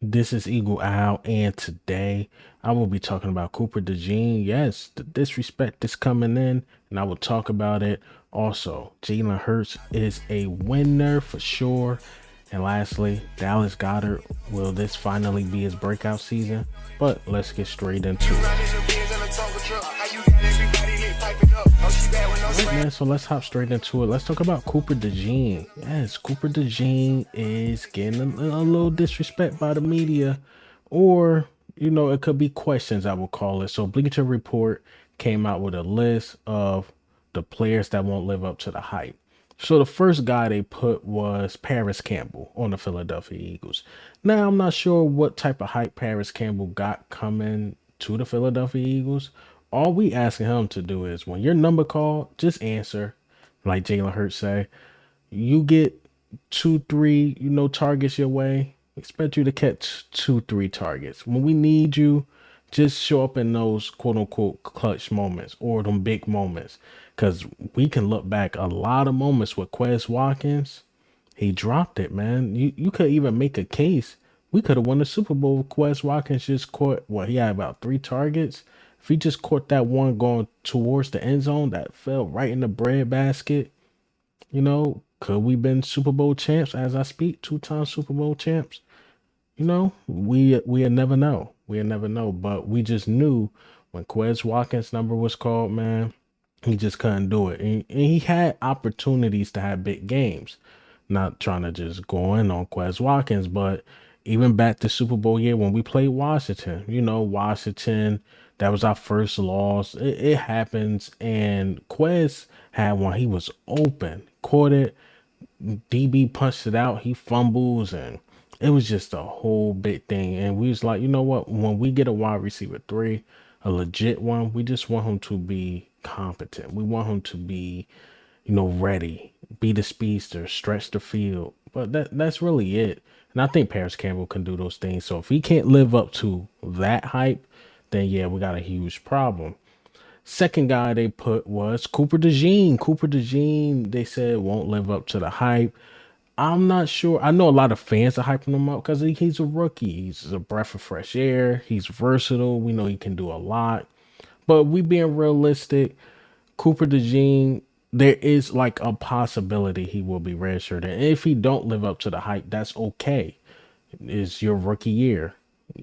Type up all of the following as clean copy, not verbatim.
This is Eagle Owl, and today I will be talking about Cooper DeJean. Yes, the disrespect is coming in, and I will talk about it. Also, Jalen Hurts is a winner for sure. And lastly, Dallas Goedert. Will this finally be his breakout season? But let's get straight into it. All right, man. So let's hop straight into it. Let's talk about Cooper DeJean. Yes, Cooper DeJean is getting a little disrespect by the media, or it could be questions. I will call it. So Bleacher Report came out with a list of the players that won't live up to the hype. So the first guy they put was Parris Campbell on the Philadelphia Eagles. Now I'm not sure what type of hype Parris Campbell got coming to the Philadelphia Eagles. All we asking him to do is when your number called, just answer, like Jalen Hurts say. You get two, three, targets your way. Expect you to catch two, three targets. When we need you, just show up in those quote unquote clutch moments or them big moments. Cause we can look back a lot of moments with Quez Watkins. He dropped it, man. You could even make a case. We could have won the Super Bowl if Quez Watkins just caught he had about three targets. If he just caught that one going towards the end zone that fell right in the bread basket, could we been Super Bowl champs as I speak, two-time Super Bowl champs? We'll never know. We'll never know. But we just knew when Quez Watkins' number was called, man, he just couldn't do it. And he had opportunities to have big games. Not trying to just go in on Quez Watkins, but even back to Super Bowl year when we played Washington, Washington, that was our first loss. It happens. And Quez had one. He was open, caught it. DB punched it out. He fumbles, and it was just a whole big thing. And we was like, you know what? When we get a wide receiver three, a legit one, we just want him to be competent. We want him to be, ready, be the speedster, stretch the field. But that's really it. And I think Parris Campbell can do those things. So if he can't live up to that hype, then yeah, we got a huge problem. Second guy they put was Cooper DeJean. Cooper DeJean, they said won't live up to the hype. I'm not sure. I know a lot of fans are hyping him up because he's a rookie. He's a breath of fresh air. He's versatile. We know he can do a lot. But we being realistic, Cooper DeJean, there is like a possibility he will be redshirted. And if he don't live up to the hype, that's okay. It's your rookie year.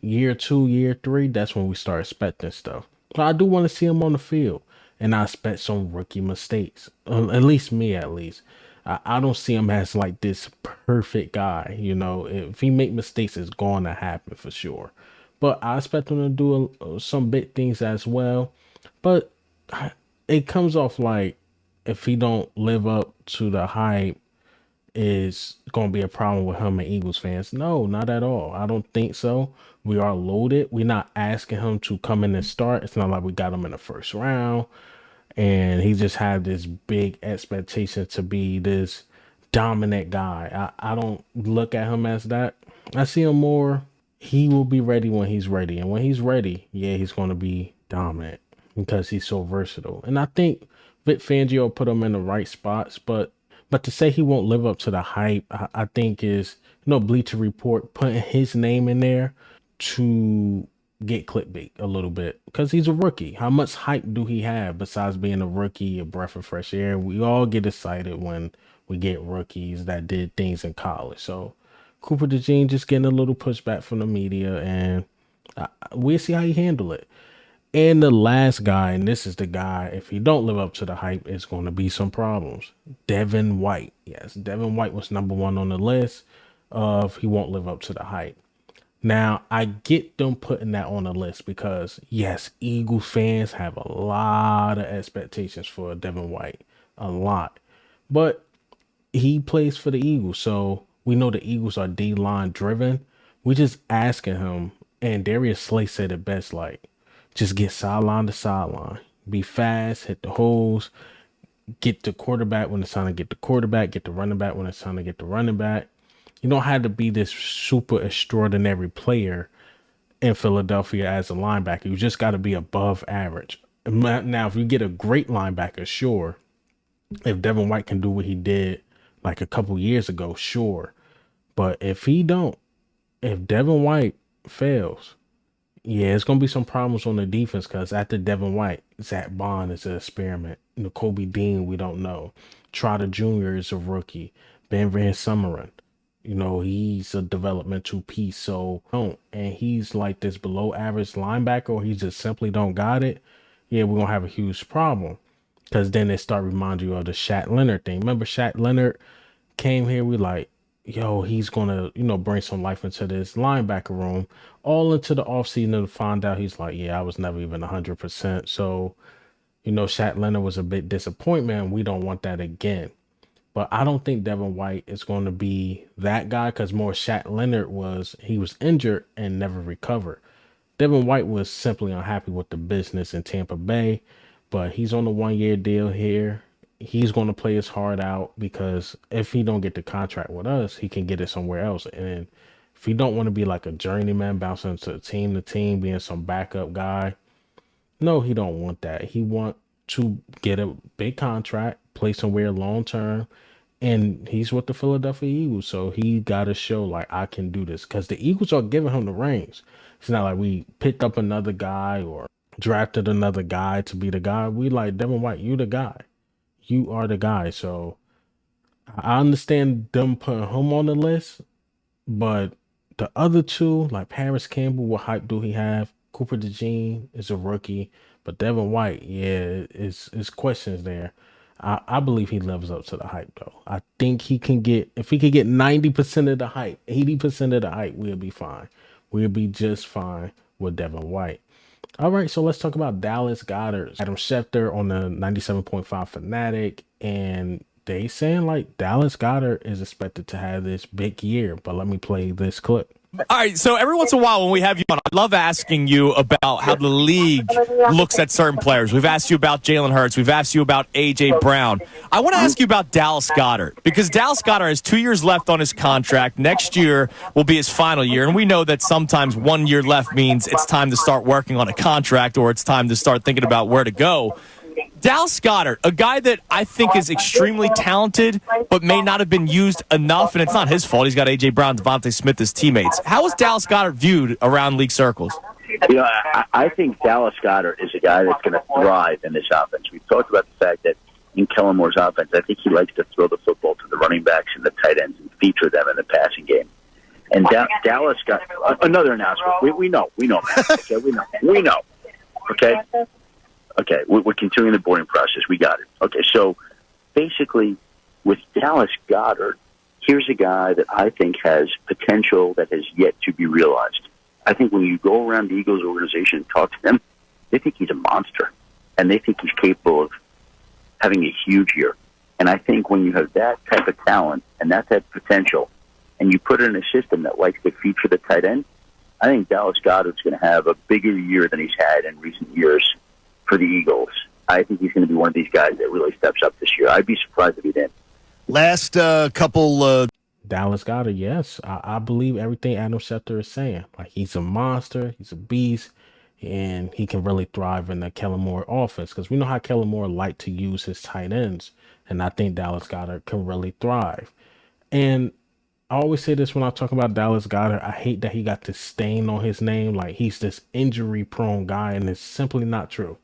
Year two, year three, that's when we start expecting stuff. But I do want to see him on the field. And I expect some rookie mistakes. At least me, at least. I don't see him as like this perfect guy. If he make mistakes, it's going to happen for sure. But I expect him to do some big things as well. But it comes off like if he don't live up to the hype, is going to be a problem with him and Eagles fans. No, not at all. I don't think so. We are loaded. We're not asking him to come in and start. It's not like we got him in the first round. And he just had this big expectation to be this dominant guy. I don't look at him as that. I see him more. He will be ready when he's ready. And when he's ready, yeah, he's going to be dominant because he's so versatile. And I think Vic Fangio put him in the right spots. But to say he won't live up to the hype, I think is, Bleacher Report putting his name in there to get clickbait a little bit because he's a rookie. How much hype do he have besides being a rookie, a breath of fresh air? We all get excited when we get rookies that did things in college. So Cooper DeJean just getting a little pushback from the media, and we'll see how he handle it. And the last guy, and this is the guy, if he don't live up to the hype, it's going to be some problems. Devin White. Yes, Devin White was number one on the list of he won't live up to the hype. Now, I get them putting that on the list because, yes, Eagles fans have a lot of expectations for Devin White. A lot. But he plays for the Eagles, so we know the Eagles are D-line driven. We just asking him, and Darius Slay said it best, like, just get sideline to sideline. Be fast, hit the holes, get the quarterback when it's time to get the quarterback, get the running back when it's time to get the running back. You don't have to be this super extraordinary player in Philadelphia as a linebacker. You just got to be above average. Now, if you get a great linebacker, sure. If Devin White can do what he did like a couple years ago, sure. But if he don't, if Devin White fails, yeah, it's gonna be some problems on the defense because after Devin White, Zach Bond is an experiment. Kobe Dean, we don't know. Trotter Jr. is a rookie. Ben Van Summeren, he's a developmental piece. So don't, and he's like this below average linebacker, or he just simply don't got it. Yeah, we're gonna have a huge problem because then they start reminding you of the Shaq Leonard thing. Remember Shaq Leonard came here, we like, yo, he's gonna, bring some life into this linebacker room. All into the offseason to find out he's like, yeah, I was never even 100%. So, Shaq Leonard was a big disappointment. We don't want that again. But I don't think Devin White is going to be that guy because more Shaq Leonard he was injured and never recovered. Devin White was simply unhappy with the business in Tampa Bay, but he's on a 1 year deal here. He's going to play his heart out because if he don't get the contract with us, he can get it somewhere else. And if he don't want to be like a journeyman bouncing to team, being some backup guy, no, he don't want that. He want to get a big contract, play somewhere long term, and he's with the Philadelphia Eagles, so he got to show like I can do this because the Eagles are giving him the reins. It's not like we picked up another guy or drafted another guy to be the guy. We like Devin White, you the guy, you are the guy. So I understand them putting him on the list, but the other two, like Parris Campbell, what hype do he have? Cooper DeJean is a rookie, but Devin White, yeah, it's questions there. I believe he lives up to the hype though. I think he can get if he could get 90% of the hype, 80% of the hype, we'll be fine. We'll be just fine with Devin White. All right, so let's talk about Dallas Goedert. Adam Schefter on the 97.5 Fanatic, and they saying like Dallas Goedert is expected to have this big year. But let me play this clip. All right, so every once in a while when we have you on, I love asking you about how the league looks at certain players. We've asked you about Jalen Hurts. We've asked you about A.J. Brown. I want to ask you about Dallas Goedert because Dallas Goedert has 2 years left on his contract. Next year will be his final year, and we know that sometimes 1 year left means it's time to start working on a contract or it's time to start thinking about where to go. Dallas Goedert, a guy that I think is extremely talented, but may not have been used enough, and it's not his fault. He's got A.J. Brown, Devontae Smith as teammates. How is Dallas Goedert viewed around league circles? I think Dallas Goedert is a guy that's going to thrive in this offense. We've talked about the fact that in Kellen Moore's offense, I think he likes to throw the football to the running backs and the tight ends and feature them in the passing game. And Dallas got another announcement. We know, man. Okay, we know. Okay, we're continuing the boarding process. We got it. Okay, so basically with Dallas Goedert, here's a guy that I think has potential that has yet to be realized. I think when you go around the Eagles organization and talk to them, they think he's a monster, and they think he's capable of having a huge year. And I think when you have that type of talent and that type of potential, and you put it in a system that likes to feature the tight end, I think Dallas Goedert's going to have a bigger year than he's had in recent years for the Eagles. I think he's going to be one of these guys that really steps up this year. I'd be surprised if he didn't. Last couple... Dallas Goedert, yes. I believe everything Adam Schefter is saying. Like, he's a monster, he's a beast, and he can really thrive in the Kellen Moore offense because we know how Kellen Moore liked to use his tight ends, and I think Dallas Goedert can really thrive. And I always say this when I talk about Dallas Goedert. I hate that he got this stain on his name. Like, he's this injury-prone guy, and it's simply not true.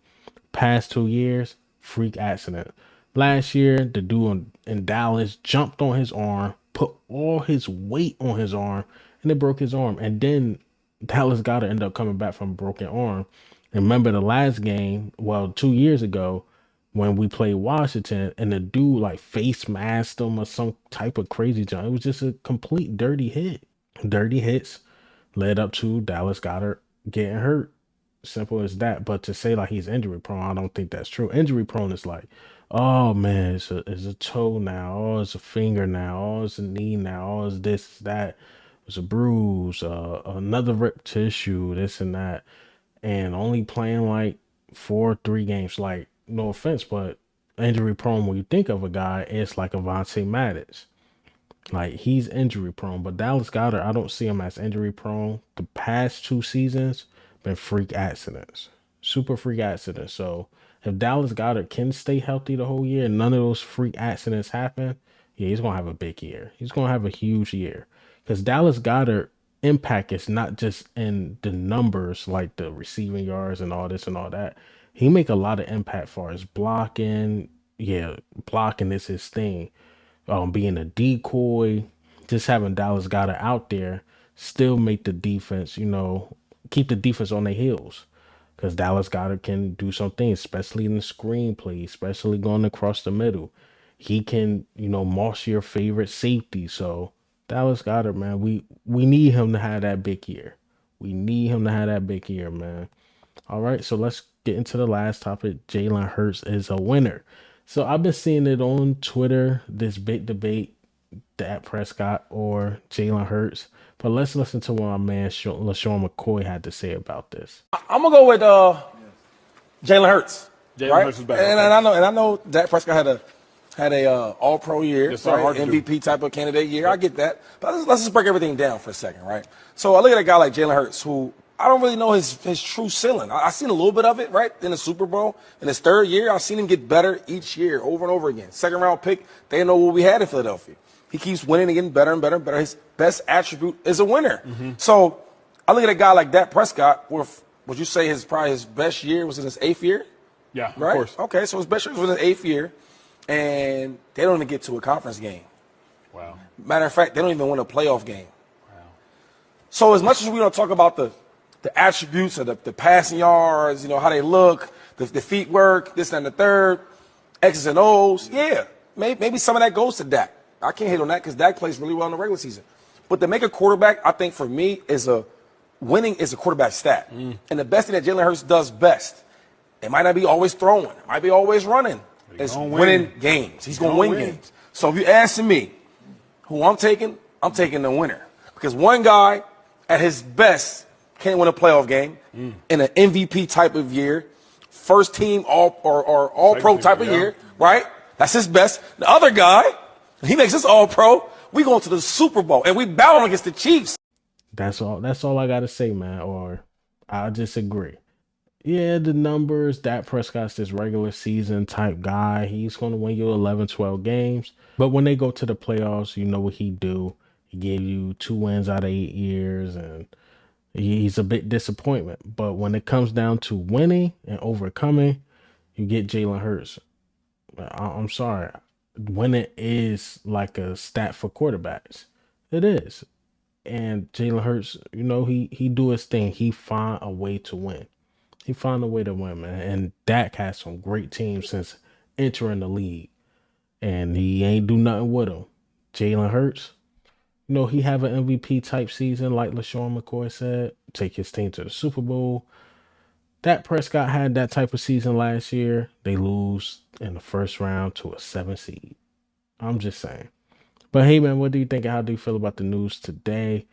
Past 2 years, freak accident. Last year, the dude in Dallas jumped on his arm, put all his weight on his arm, and it broke his arm. And then Dallas Goedert ended up coming back from a broken arm. And remember the last game, 2 years ago, when we played Washington, and the dude like face masked him or some type of crazy jump. It was just a complete dirty hit. Dirty hits led up to Dallas Goedert getting hurt. Simple as that. But to say like he's injury prone, I don't think that's true. Injury prone is like, oh man, it's a toe now. Oh, it's a finger now. Oh, it's a knee now. Oh, it's this, that. It's a bruise, another ripped tissue, this and that. And only playing like 3 games. Like, no offense, but injury prone, when you think of a guy, it's like Avonte Maddox. Like, he's injury prone. But Dallas Goedert, I don't see him as injury prone. The past 2 seasons been freak accidents, super freak accidents. So if Dallas Goedert can stay healthy the whole year and none of those freak accidents happen, yeah, he's gonna have a big year. He's gonna have a huge year because Dallas Goedert impact is not just in the numbers like the receiving yards and all this and all that. He make a lot of impact for his blocking. Yeah, blocking is his thing. Being a decoy, just having Dallas Goedert out there, still make the defense, keep the defense on their heels. Because Dallas Goedert can do some things, especially in the screenplay, especially going across the middle. He can, moss your favorite safety. So Dallas Goedert, man, we need him to have that big year. We need him to have that big year, man. All right, so let's get into the last topic. Jalen Hurts is a winner. So I've been seeing it on Twitter, this big debate, Dak Prescott or Jalen Hurts. But let's listen to what my man LaShawn McCoy had to say about this. I'm gonna go with Jalen Hurts. Jalen Hurts is better. And I know Dak Prescott had a All Pro year, Yes, sir, right? MVP type of candidate year. I get that, but let's just break everything down for a second, right? So I look at a guy like Jalen Hurts, who I don't really know his true ceiling. I've seen a little bit of it, right, in the Super Bowl. In his third year, I've seen him get better each year, over and over again. Second round pick, they didn't know what we had in Philadelphia. He keeps winning and getting better and better and better. His best attribute is a winner. Mm-hmm. So I look at a guy like Dak Prescott, would you say probably his best year was in his 8th year? Yeah, right? Of course. Okay, so his best year was in his 8th year, and they don't even get to a conference game. Wow. Matter of fact, they don't even win a playoff game. Wow. So as much as we don't talk about the attributes of the passing yards, how they look, the feet work, this and the third, X's and O's, yeah, maybe some of that goes to Dak. I can't hate on that because Dak plays really well in the regular season. But to make a quarterback, I think for me, winning is a quarterback stat. Mm. And the best thing that Jalen Hurts does best, it might not be always throwing, it might be always running, is winning games. He's going to win games. So if you ask me who I'm taking the winner. Because one guy at his best can't win a playoff game in an MVP type of year, first team all pro type of year, right? That's his best. The other guy, he makes us all pro. We going to the Super Bowl and we battle against the Chiefs. That's all I gotta say, man. Or I'll just agree. Yeah, the numbers, Dak Prescott's this regular season type guy. He's going to win you 11, 12 games. But when they go to the playoffs, you know what he do. He gave you 2 wins out of 8 years, and he's a big disappointment. But when it comes down to winning and overcoming, you get Jalen Hurts. I'm sorry. Winning is like a stat for quarterbacks. It is. And Jalen Hurts, he do his thing. He find a way to win. He found a way to win, man. And Dak has some great teams since entering the league. And he ain't do nothing with them. Jalen Hurts, he have an MVP type season, like LaShawn McCoy said. Take his team to the Super Bowl. Dak Prescott had that type of season last year. They lose in the first round to a 7 seed. I'm just saying. But hey, man, what do you think? How do you feel about the news today?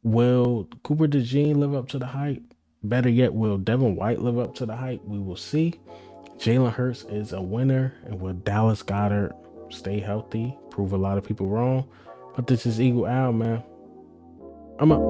Will Cooper DeJean live up to the hype? Better yet, will Devin White live up to the hype? We will see. Jalen Hurts is a winner. And will Dallas Goedert stay healthy? Prove a lot of people wrong. But this is Eagle Al, man. I'm up.